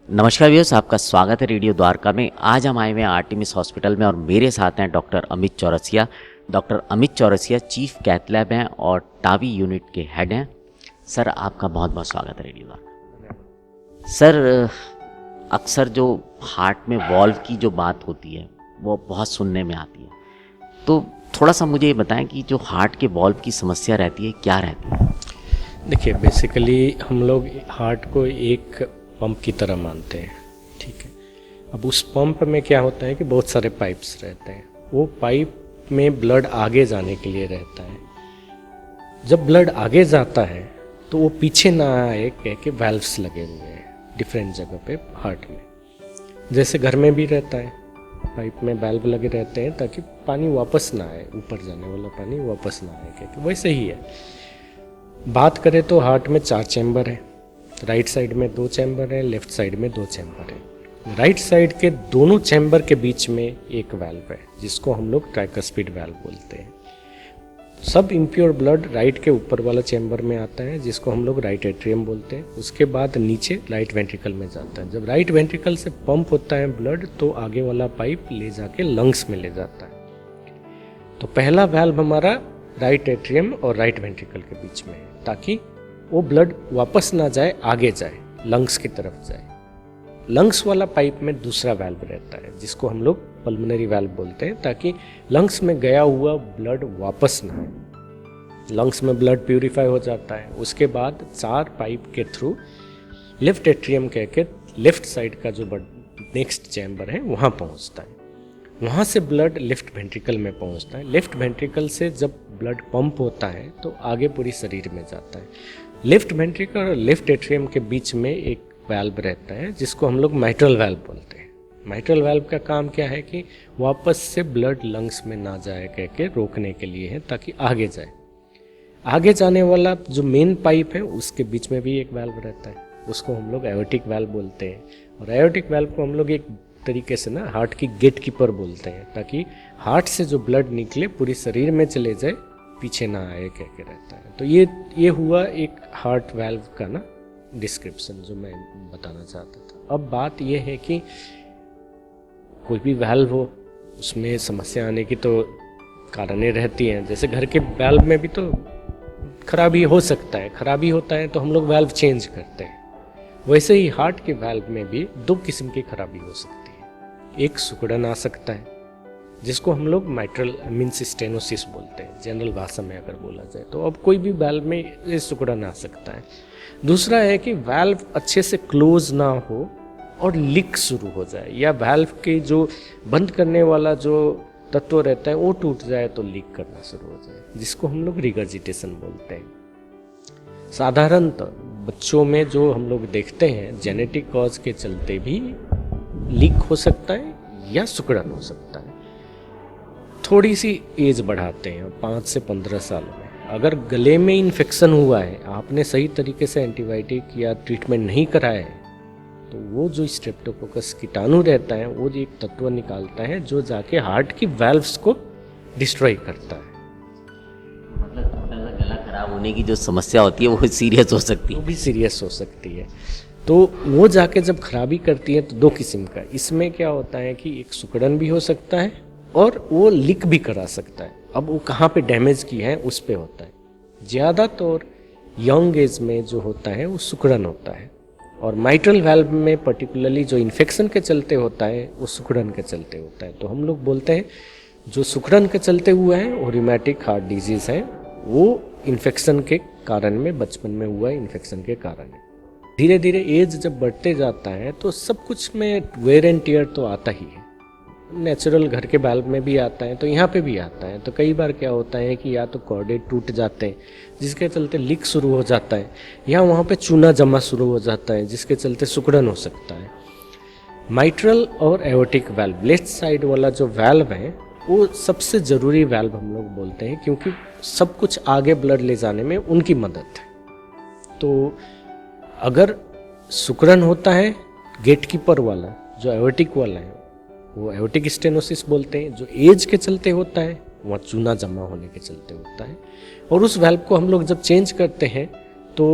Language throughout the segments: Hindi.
नमस्कार व्यूअर्स, आपका स्वागत है रेडियो द्वारका में। आज हम आए हुए हैं आर्टिमिस हॉस्पिटल में और मेरे साथ हैं doctor Amit Chaurasia. Doctor Amit Chaurasia chief cath lab हैं और टावी यूनिट के हेड हैं। सर, आपका बहुत बहुत स्वागत है रेडियो द्वारका। सर, अक्सर जो हार्ट में वॉल्व की जो बात होती है वो बहुत सुनने में आती है, तो थोड़ा सा मुझे ये बताएं कि जो हार्ट के वॉल्व की समस्या रहती है क्या रहती है। देखिए, बेसिकली हम लोग हार्ट को एक पंप की तरह मानते हैं, ठीक है। अब उस पंप में क्या होता है कि बहुत सारे पाइप्स रहते हैं। वो पाइप में ब्लड आगे जाने के लिए रहता है। जब ब्लड आगे जाता है तो वो पीछे ना आए कह के वाल्व्स लगे हुए हैं डिफरेंट जगह पे हार्ट में। जैसे घर में भी रहता है, पाइप में वाल्व लगे रहते हैं ताकि पानी वापस ना आए, ऊपर जाने वाला पानी वापस ना आए कह के। वैसे ही है, बात करें तो हार्ट में 4 चैम्बर है। राइट साइड में 2 चैम्बर है, लेफ्ट साइड में 2 चैम्बर है। राइट साइड के दोनों चैम्बर के बीच में एक वाल्व है जिसको हम लोग ट्राइकस्पिड वाल्व बोलते हैं। सब इम्प्योर ब्लड राइट के ऊपर वाला चैम्बर में आता है जिसको हम लोग राइट एट्रियम बोलते हैं। उसके बाद नीचे राइट वेंट्रिकल में जाता है। जब राइट वेंट्रिकल से पंप होता है ब्लड तो आगे वाला पाइप ले जाके लंग्स में ले जाता है। तो पहला वाल्व हमारा राइट एट्रियम और राइट वेंट्रिकल के बीच में है ताकि वो ब्लड वापस ना जाए, आगे जाए, लंग्स की तरफ जाए। लंग्स वाला पाइप में दूसरा वाल्व रहता है जिसको हम लोग पल्मोनरी वाल्व बोलते हैं ताकि लंग्स में गया हुआ ब्लड वापस ना आए। लंग्स में ब्लड प्यूरिफाई हो जाता है। उसके बाद 4 पाइप के थ्रू लेफ्ट एट्रियम कह के लेफ्ट साइड का जो नेक्स्ट चैम्बर है वहाँ पहुँचता है। वहाँ से ब्लड लेफ्ट वेंट्रिकल में पहुँचता है। लेफ्ट वेंट्रिकल से जब ब्लड पंप होता है तो आगे पूरी शरीर में जाता है। लेफ्ट वेंट्रिकल और लेफ्ट एट्रियम के बीच में एक वाल्व रहता है जिसको हम लोग माइट्रल वाल्व बोलते हैं। माइट्रल वाल्व का काम क्या है कि वापस से ब्लड लंग्स में ना जाए कह के रोकने के लिए है ताकि आगे जाए। आगे जाने वाला जो मेन पाइप है उसके बीच में भी एक वाल्व रहता है, उसको हम लोग एओर्टिक वाल्व बोलते हैं। और एओर्टिक वाल्व को हम लोग एक तरीके से ना हार्ट की गेट कीपर बोलते हैं ताकि हार्ट से जो ब्लड निकले पूरी शरीर में चले जाए, पीछे ना आए कह के रहता है। तो ये हुआ एक हार्ट वाल्व का ना डिस्क्रिप्शन जो मैं बताना चाहता था। अब बात ये है कि कोई भी वाल्व हो उसमें समस्या आने की तो कारणें रहती हैं। जैसे घर के वाल्व में भी तो खराबी हो सकता है, खराबी होता है तो हम लोग वाल्व चेंज करते हैं। वैसे ही हार्ट के वाल्व में भी 2 किस्म की खराबी हो सकती है। एक सिकुड़न आ सकता है जिसको हम लोग माइट्रल मीन्स स्टेनोसिस बोलते हैं जनरल भाषा में अगर बोला जाए। तो अब कोई भी वाल्व में ये सिकुड़न आ सकता है। दूसरा है कि वाल्व अच्छे से क्लोज ना हो और लीक शुरू हो जाए, या वाल्व के जो बंद करने वाला जो तत्व रहता है वो टूट जाए तो लीक करना शुरू हो जाए, जिसको हम लोग रिगर्जिटेशन बोलते हैं। साधारणतः बच्चों में जो हम लोग देखते हैं जेनेटिक कॉज के चलते भी लीक हो सकता है या सिकुड़न हो सकता है। थोड़ी सी एज बढ़ाते हैं 5 से 15 साल में, अगर गले में इन्फेक्शन हुआ है, आपने सही तरीके से एंटीबायोटिक या ट्रीटमेंट नहीं कराया है, तो वो जो स्ट्रेप्टोकोकस कीटाणु रहता है वो एक तत्व निकालता है जो जाके हार्ट की वाल्व्स को डिस्ट्रॉय करता है। मतलब थोड़ा सा गला खराब होने की जो समस्या होती है वो सीरियस हो सकती है। वो भी सीरियस हो सकती है। तो वो जाके जब खराबी करती है तो 2 किस्म का, इसमें क्या होता है कि एक सिकुड़न भी हो सकता है और वो लीक भी करा सकता है। अब वो कहाँ पे डैमेज की है उस पे होता है। ज़्यादातर यंग एज में जो होता है वो सिकुड़न होता है, और माइट्रल वाल्व में पर्टिकुलरली जो इन्फेक्शन के चलते होता है वो सिकुड़न के चलते होता है। तो हम लोग बोलते हैं जो सिकुड़न के चलते हुआ है वो रिमेटिक हार्ट डिजीज़ है, वो इन्फेक्शन के कारण में, बचपन में हुआ इन्फेक्शन के कारण है। धीरे धीरे एज जब बढ़ते जाता है तो सब कुछ में वेयर एंड टियर तो आता ही है। नेचुरल घर के वाल्व में भी आता है तो यहाँ पे भी आता है। तो कई बार क्या होता है कि या तो कॉर्डेट टूट जाते हैं जिसके चलते लीक शुरू हो जाता है, या वहाँ पे चूना जमा शुरू हो जाता है जिसके चलते सिकुड़न हो सकता है। माइट्रल और एओर्टिक वाल्व, लेफ्ट साइड वाला जो वाल्व है वो सबसे ज़रूरी वाल्व हम लोग बोलते हैं क्योंकि सब कुछ आगे ब्लड ले जाने में उनकी मदद है। तो अगर सिकुड़न होता है गेट कीपर वाला जो एओर्टिक वाला है वो एओर्टिक स्टेनोसिस बोलते हैं। जो एज के चलते होता है वहाँ चूना जमा होने के चलते होता है। और उस वाल्व को हम लोग जब चेंज करते हैं तो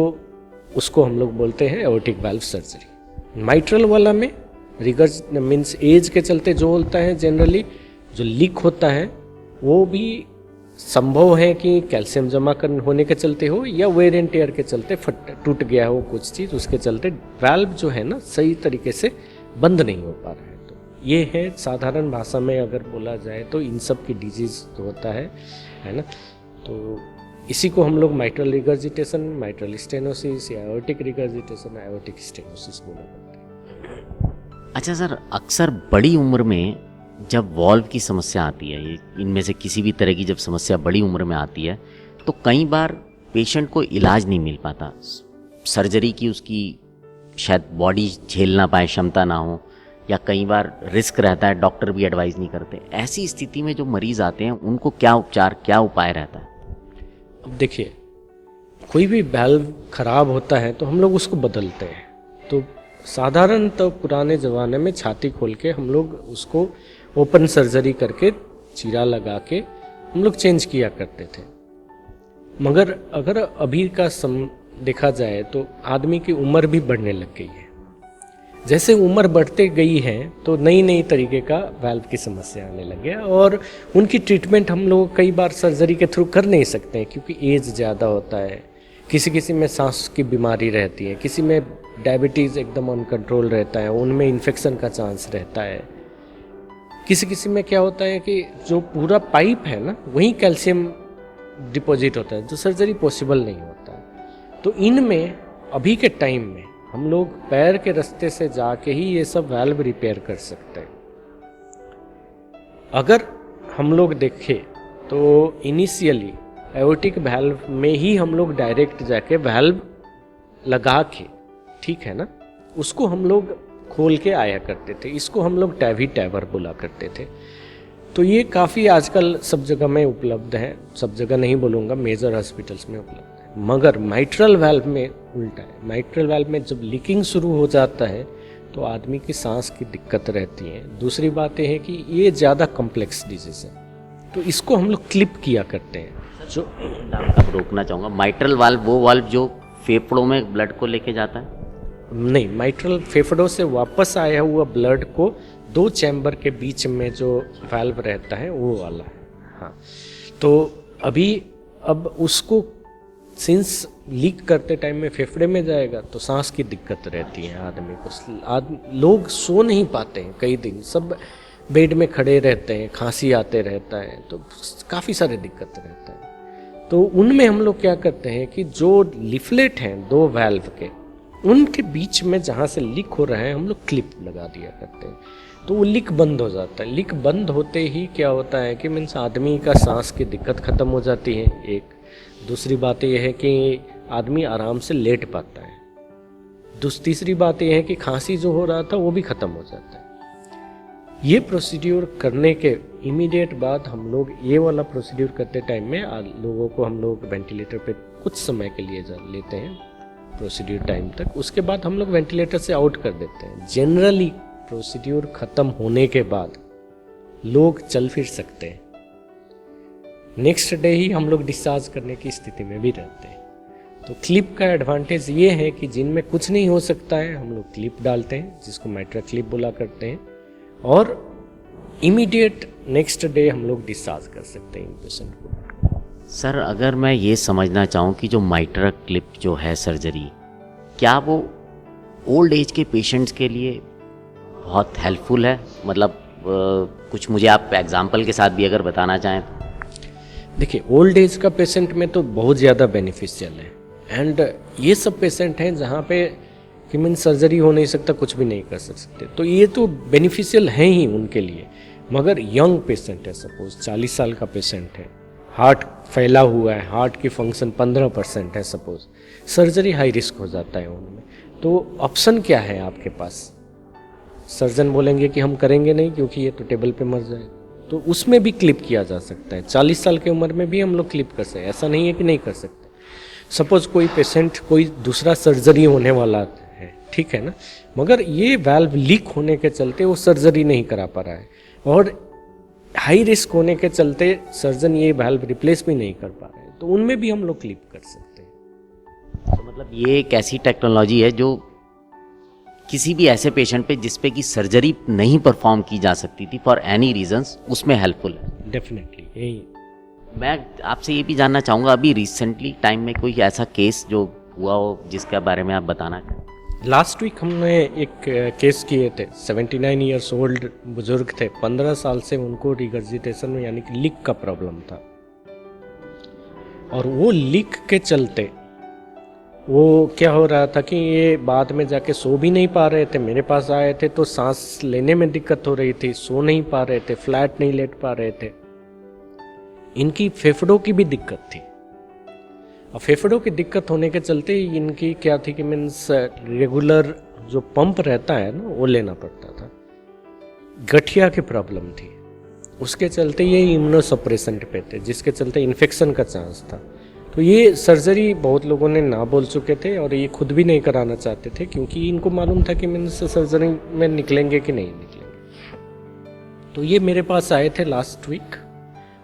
उसको हम लोग बोलते हैं एओर्टिक वाल्व सर्जरी। माइट्रल वाला में रिगर्ज मीन्स एज के चलते जो होता है जनरली जो लीक होता है वो भी संभव है कि कैल्शियम जमा कर होने के चलते हो या वेयर एंड टेयर के चलते टूट गया हो कुछ चीज़, उसके चलते वाल्व जो है ना सही तरीके से बंद नहीं हो पा रहा है। तो ये है साधारण भाषा में अगर बोला जाए तो इन सब की डिजीज जो होता है ना। तो इसी को हम लोग माइट्रल रिगर्जिटेशन, माइट्रल स्टेनोसिस या आयोटिक रिगर्जिटेशन, आयोटिक स्टेनोसिस बोला जाता है। अच्छा सर, अक्सर बड़ी उम्र में जब वॉल्व की समस्या आती है, ये इनमें से किसी भी तरह की जब समस्या बड़ी उम्र में आती है तो कई बार पेशेंट को इलाज नहीं मिल पाता, सर्जरी की उसकी शायद बॉडी झेल ना पाए, क्षमता ना हो, या कई बार रिस्क रहता है, डॉक्टर भी एडवाइस नहीं करते। ऐसी स्थिति में जो मरीज आते हैं उनको क्या उपचार, क्या उपाय रहता है? अब देखिए, कोई भी वाल्व खराब होता है तो हम लोग उसको बदलते हैं। तो साधारण तो पुराने ज़माने में छाती खोल के हम लोग उसको ओपन सर्जरी करके चीरा लगा के हम लोग चेंज किया करते थे। मगर अगर अभी का देखा जाए तो आदमी की उम्र भी बढ़ने लग गई है। जैसे उम्र बढ़ते गई है तो नई नई तरीके का वाल्व की समस्या आने लगे और उनकी ट्रीटमेंट हम लोग कई बार सर्जरी के थ्रू कर नहीं सकते हैं क्योंकि एज ज़्यादा होता है। किसी में सांस की बीमारी रहती है, किसी में डायबिटीज़ एकदम अनकंट्रोल रहता है, उनमें इन्फेक्शन का चांस रहता है। किसी में क्या होता है कि जो पूरा पाइप है ना वहीं कैल्शियम डिपॉजिट होता है, जो सर्जरी पॉसिबल नहीं होता है। तो इनमें अभी के टाइम में हम लोग पैर के रास्ते से जाके ही ये सब वाल्व रिपेयर कर सकते हैं। अगर हम लोग देखें तो इनिशियली एओर्टिक वाल्व में ही हम लोग डायरेक्ट जाके वाल्व लगा के, ठीक है ना, उसको हम लोग खोल के आया करते थे। इसको हम लोग टैवी टैवर बोला करते थे। तो ये काफ़ी आजकल सब जगह में उपलब्ध है, सब जगह नहीं बोलूँगा, मेजर हॉस्पिटल्स में उपलब्ध है। मगर माइट्रल वाल्व में उल्टा है। माइट्रल वाल्व में जब लीकिंग शुरू हो जाता है तो आदमी की सांस की दिक्कत रहती है। दूसरी बात यह है कि ये ज़्यादा कॉम्प्लेक्स डिजीज़ है, तो इसको हम लोग क्लिप किया करते हैं। जो अब रोकना चाहूँगा, माइट्रल वाल्व वो वाल्व जो फेफड़ों में ब्लड को लेके जाता है? नहीं, माइट्रल फेफड़ों से वापस आया हुआ ब्लड को दो चैम्बर के बीच में जो वाल्व रहता है वो वाला है। हाँ, तो अब उसको सिंस लीक करते टाइम में फेफड़े में जाएगा तो सांस की दिक्कत रहती है आदमी को। लोग सो नहीं पाते हैं कई दिन, सब बेड में खड़े रहते हैं, खांसी आते रहता है, तो काफ़ी सारे दिक्कत रहता है। तो उनमें हम लोग क्या करते हैं कि जो लिफलेट हैं दो वाल्व के, उनके बीच में जहाँ से लीक हो रहा है हम लोग क्लिप लगा दिया करते हैं, तो वो लीक बंद हो जाता है। लीक बंद होते ही क्या होता है कि मीन्स आदमी का सांस की दिक्कत ख़त्म हो जाती है एक। दूसरी बात यह है कि आदमी आराम से लेट पाता है। तीसरी बात यह है कि खांसी जो हो रहा था वो भी ख़त्म हो जाता है। ये प्रोसीड्यूर करने के इमीडिएट बाद हम लोग ये वाला प्रोसीड्यूर करते टाइम में लोगों को हम लोग वेंटिलेटर पे कुछ समय के लिए लेते हैं, प्रोसीड्यूर टाइम तक। उसके बाद हम लोग वेंटिलेटर से आउट कर देते हैं। जनरली प्रोसीड्यूर ख़त्म होने के बाद लोग चल फिर सकते हैं। नेक्स्ट डे ही हम लोग डिस्चार्ज करने की स्थिति में भी रहते हैं। तो क्लिप का एडवांटेज ये है कि जिनमें कुछ नहीं हो सकता है हम लोग क्लिप डालते हैं, जिसको माइट्रा क्लिप बोला करते हैं, और इमीडिएट नेक्स्ट डे हम लोग डिस्चार्ज कर सकते हैं इन पेशेंट को। सर, अगर मैं ये समझना चाहूँ कि जो माइट्रा क्लिप जो है सर्जरी, क्या वो ओल्ड एज के पेशेंट्स के लिए बहुत हेल्पफुल है? मतलब कुछ मुझे आप एग्जांपल के साथ भी अगर बताना चाहें तो। देखिए, ओल्ड एज का पेशेंट में तो बहुत ज़्यादा बेनिफिशियल है। एंड ये सब पेशेंट हैं जहाँ पे कि मीन सर्जरी हो नहीं सकता, कुछ भी नहीं कर सकते, तो ये तो बेनिफिशियल हैं ही उनके लिए। मगर यंग पेशेंट है, सपोज 40 साल का पेशेंट है, हार्ट फैला हुआ है, हार्ट की फंक्शन 15% है सपोज, सर्जरी हाई रिस्क हो जाता है उनमें। तो ऑप्शन क्या है आपके पास? सर्जन बोलेंगे कि हम करेंगे नहीं क्योंकि ये तो टेबल पे मर जाए, तो उसमें भी क्लिप किया जा सकता है। 40 साल की उम्र में भी हम लोग क्लिप कर सकते हैं, ऐसा नहीं है कि नहीं कर सकते। सपोज कोई पेशेंट कोई दूसरा सर्जरी होने वाला है, ठीक है ना, मगर ये वाल्व लीक होने के चलते वो सर्जरी नहीं करा पा रहा है और हाई रिस्क होने के चलते सर्जन ये वाल्व रिप्लेस भी नहीं कर पा रहे हैं, तो उनमें भी हम लोग क्लिप कर सकते हैं। तो मतलब ये एक ऐसी टेक्नोलॉजी है जो किसी भी ऐसे पेशेंट पे जिस पे कि सर्जरी नहीं परफॉर्म की जा सकती थी फॉर एनी रीजंस, उसमें हेल्पफुल है। डेफिनेटली यही। मैं आपसे ये भी जानना चाहूँगा, अभी रिसेंटली टाइम में कोई ऐसा केस जो हुआ हो जिसके बारे में आप बताना चाहें? लास्ट वीक हमने एक केस किए थे, 79 ईयर्स ओल्ड बुजुर्ग थे, 15 साल से उनको रिगर्जिटेशन में यानी कि लीक का प्रॉब्लम था, और वो लीक के चलते वो क्या हो रहा था कि ये बाद में जाके सो भी नहीं पा रहे थे। मेरे पास आए थे तो सांस लेने में दिक्कत हो रही थी, सो नहीं पा रहे थे, फ्लैट नहीं लेट पा रहे थे, इनकी फेफड़ों की भी दिक्कत थी। और फेफड़ों की दिक्कत होने के चलते इनकी क्या थी कि मीन्स रेगुलर जो पंप रहता है ना वो लेना पड़ता था। गठिया की प्रॉब्लम थी, उसके चलते ये इम्यूनोसप्रेसेंट पे थे, जिसके चलते इन्फेक्शन का चांस था। तो ये सर्जरी बहुत लोगों ने ना बोल चुके थे और ये खुद भी नहीं कराना चाहते थे, क्योंकि इनको मालूम था कि मीन्स सर्जरी में निकलेंगे कि नहीं निकलेंगे। तो ये मेरे पास आए थे लास्ट वीक,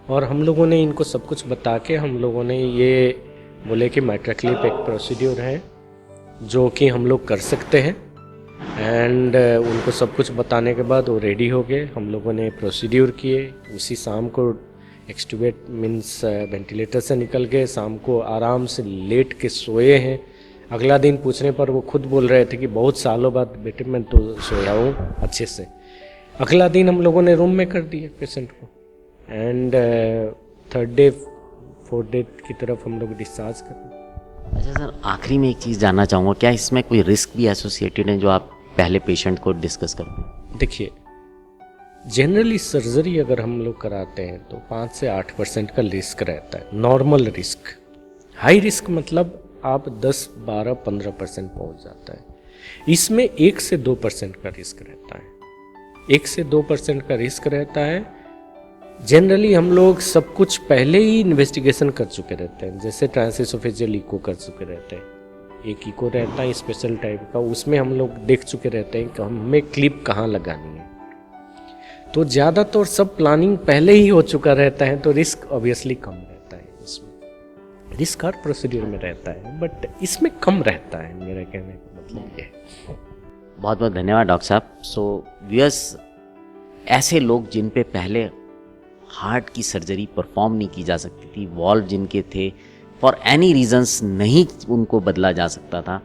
और हम लोगों ने इनको सब कुछ बता के हम लोगों ने ये बोले कि माइट्राक्लिप एक प्रोसीड्यूर है जो कि हम लोग कर सकते हैं, एंड उनको सब कुछ बताने के बाद वो रेडी हो गए। हम लोगों ने प्रोसीड्यूर किए, उसी शाम को एक्सट्यूबेट मीन्स वेंटिलेटर से निकल गए, शाम को आराम से लेट के सोए हैं। अगला दिन पूछने पर वो खुद बोल रहे थे कि बहुत सालों बाद बेटे मैं तो सोया हूँ अच्छे से। अगला दिन हम लोगों ने रूम में कर दिए पेशेंट को, and third day fourth day की तरफ हम लोग डिस्चार्ज कर दिए। अच्छा सर, आखिरी में एक चीज़ जानना चाहूँगा, क्या इसमें कोई रिस्क भी एसोसिएटेड है जो आप पहले पेशेंट को डिस्कस करते हैं? देखिए, जनरली सर्जरी अगर हम लोग कराते हैं तो 5 से 8% का रिस्क रहता है, नॉर्मल रिस्क। हाई रिस्क मतलब आप 10, 12, 15% पहुंच जाता है। इसमें 1 से 2% का रिस्क रहता है। 1 से 2% का रिस्क रहता है। जनरली हम लोग सब कुछ पहले ही इन्वेस्टिगेशन कर चुके रहते हैं, जैसे ट्रांसएसोफेजियल इको कर चुके रहते हैं। एक इको रहता है स्पेशल टाइप का, उसमें हम लोग देख चुके रहते हैं कि हमें क्लिप कहाँ लगानी है। तो ज़्यादातर सब प्लानिंग पहले ही हो चुका रहता है, तो रिस्क ऑब्वियसली कम रहता है। इसमें रिस्क हर प्रोसीड्यूर में रहता है, बट इसमें कम रहता है, मेरा कहने का मतलब ये है। बहुत बहुत धन्यवाद डॉक्टर साहब। सो व्यूअर्स, ऐसे लोग जिन पे पहले हार्ट की सर्जरी परफॉर्म नहीं की जा सकती थी, वॉल्व जिनके थे फॉर एनी रीजंस नहीं उनको बदला जा सकता था,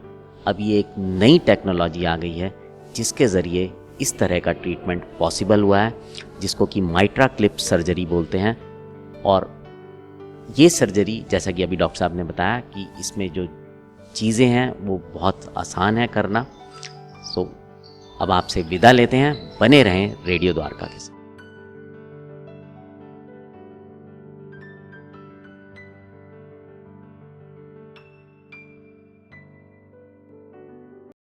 अब ये एक नई टेक्नोलॉजी आ गई है जिसके ज़रिए इस तरह का ट्रीटमेंट पॉसिबल हुआ है, जिसको कि माइट्राक्लिप सर्जरी बोलते हैं। और ये सर्जरी, जैसा कि अभी डॉक्टर साहब ने बताया कि इसमें जो चीज़ें हैं वो बहुत आसान है करना। सो अब आपसे विदा लेते हैं, बने रहें रेडियो द्वारका के साथ।